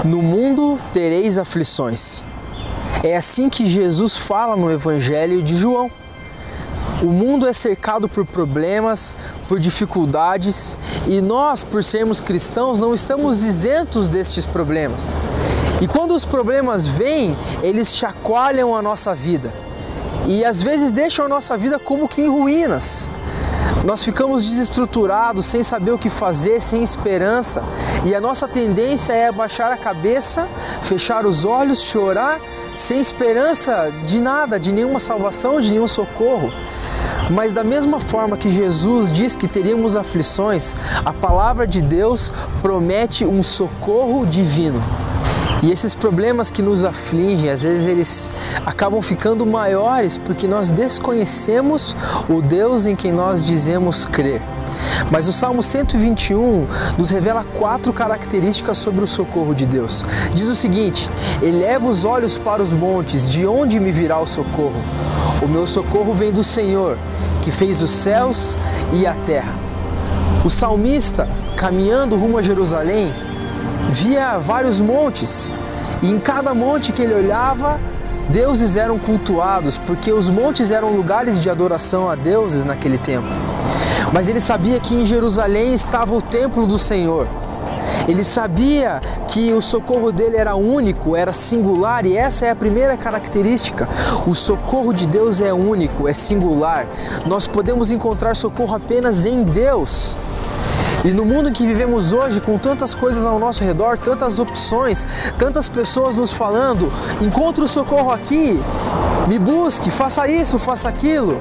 No mundo tereis aflições. É assim que Jesus fala no Evangelho de João. O mundo é cercado por problemas, por dificuldades, e nós, por sermos cristãos, não estamos isentos destes problemas. E quando os problemas vêm, eles chacoalham a nossa vida e às vezes deixam a nossa vida como que em ruínas. Nós ficamos desestruturados, sem saber o que fazer, sem esperança, e a nossa tendência é abaixar a cabeça, fechar os olhos, chorar, sem esperança de nada, de nenhuma salvação, de nenhum socorro. Mas da mesma forma que Jesus diz que teríamos aflições, a palavra de Deus promete um socorro divino. E esses problemas que nos afligem, às vezes eles acabam ficando maiores porque nós desconhecemos o Deus em quem nós dizemos crer. Mas o Salmo 121 nos revela 4 características sobre o socorro de Deus. Diz o seguinte: eleva os olhos para os montes, de onde me virá o socorro? O meu socorro vem do Senhor, que fez os céus e a terra. O salmista, caminhando rumo a Jerusalém, via vários montes, e em cada monte que ele olhava, deuses eram cultuados, porque os montes eram lugares de adoração a deuses naquele tempo. Mas ele sabia que em Jerusalém estava o templo do Senhor. Ele sabia que o socorro dele era único, era singular, e essa é a primeira característica. O socorro de Deus é único, é singular. Nós podemos encontrar socorro apenas em Deus. E no mundo em que vivemos hoje, com tantas coisas ao nosso redor, tantas opções, tantas pessoas nos falando: encontre o socorro aqui, me busque, faça isso, faça aquilo.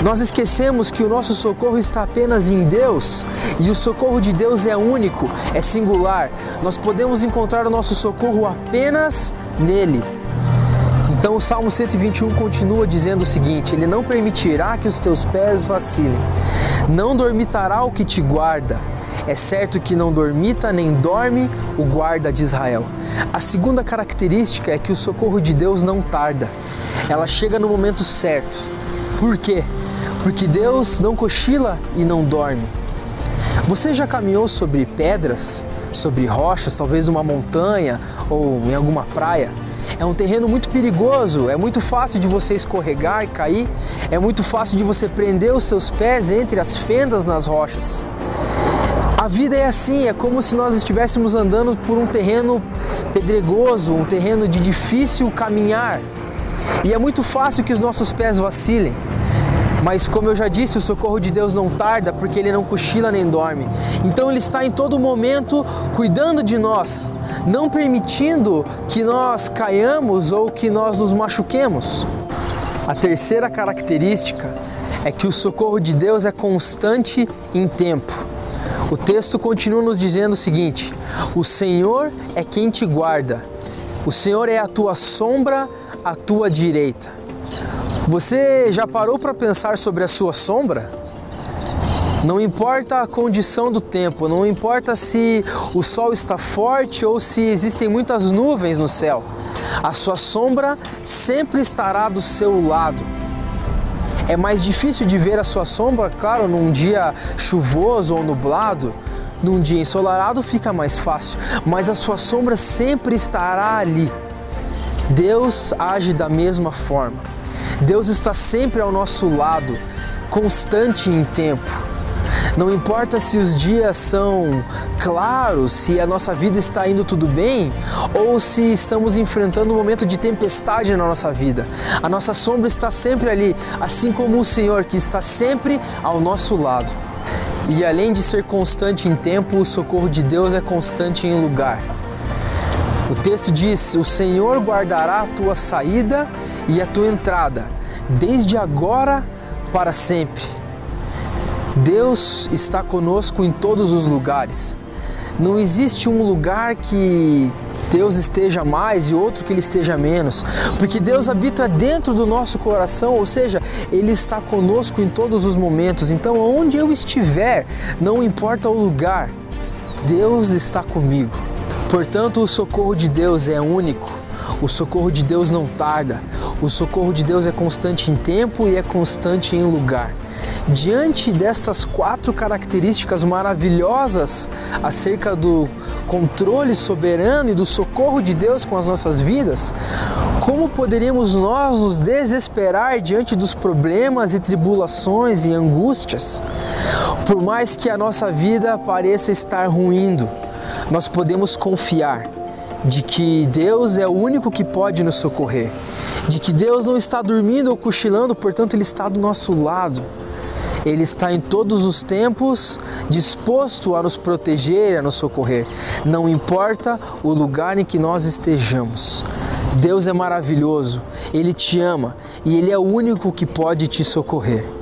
Nós esquecemos que o nosso socorro está apenas em Deus, e o socorro de Deus é único, é singular. Nós podemos encontrar o nosso socorro apenas nele. Então o Salmo 121 continua dizendo o seguinte: ele não permitirá que os teus pés vacilem, não dormitará o que te guarda. É certo que não dormita nem dorme o guarda de Israel. A segunda característica é que o socorro de Deus não tarda, ela chega no momento certo. Por quê? Porque Deus não cochila e não dorme. Você já caminhou sobre pedras, sobre rochas, talvez numa montanha ou em alguma praia? É um terreno muito perigoso, é muito fácil de você escorregar e cair, é muito fácil de você prender os seus pés entre as fendas nas rochas. A vida é assim, é como se nós estivéssemos andando por um terreno pedregoso, um terreno de difícil caminhar. E é muito fácil que os nossos pés vacilem. Mas como eu já disse, o socorro de Deus não tarda, porque Ele não cochila nem dorme. Então Ele está em todo momento cuidando de nós, não permitindo que nós caiamos ou que nós nos machuquemos. A terceira característica é que o socorro de Deus é constante em tempo. O texto continua nos dizendo o seguinte: o Senhor é quem te guarda, o Senhor é a tua sombra à tua direita. Você já parou para pensar sobre a sua sombra? Não importa a condição do tempo, não importa se o sol está forte ou se existem muitas nuvens no céu, a sua sombra sempre estará do seu lado. É mais difícil de ver a sua sombra, claro, num dia chuvoso ou nublado. Num dia ensolarado fica mais fácil, mas a sua sombra sempre estará ali. Deus age da mesma forma. Deus está sempre ao nosso lado, constante em tempo. Não importa se os dias são claros, se a nossa vida está indo tudo bem, ou se estamos enfrentando um momento de tempestade na nossa vida. A nossa sombra está sempre ali, assim como o Senhor, que está sempre ao nosso lado. E além de ser constante em tempo, o socorro de Deus é constante em lugar. O texto diz: o Senhor guardará a tua saída e a tua entrada, desde agora para sempre. Deus está conosco em todos os lugares. Não existe um lugar que Deus esteja mais e outro que Ele esteja menos, porque Deus habita dentro do nosso coração, ou seja, Ele está conosco em todos os momentos. Então, onde eu estiver, não importa o lugar, Deus está comigo. Portanto, o socorro de Deus é único, o socorro de Deus não tarda, o socorro de Deus é constante em tempo e é constante em lugar. Diante destas 4 características maravilhosas acerca do controle soberano e do socorro de Deus com as nossas vidas, como poderíamos nós nos desesperar diante dos problemas e tribulações e angústias? Por mais que a nossa vida pareça estar ruindo, nós podemos confiar de que Deus é o único que pode nos socorrer, de que Deus não está dormindo ou cochilando, portanto Ele está do nosso lado. Ele está em todos os tempos disposto a nos proteger e a nos socorrer, não importa o lugar em que nós estejamos. Deus é maravilhoso, Ele te ama e Ele é o único que pode te socorrer.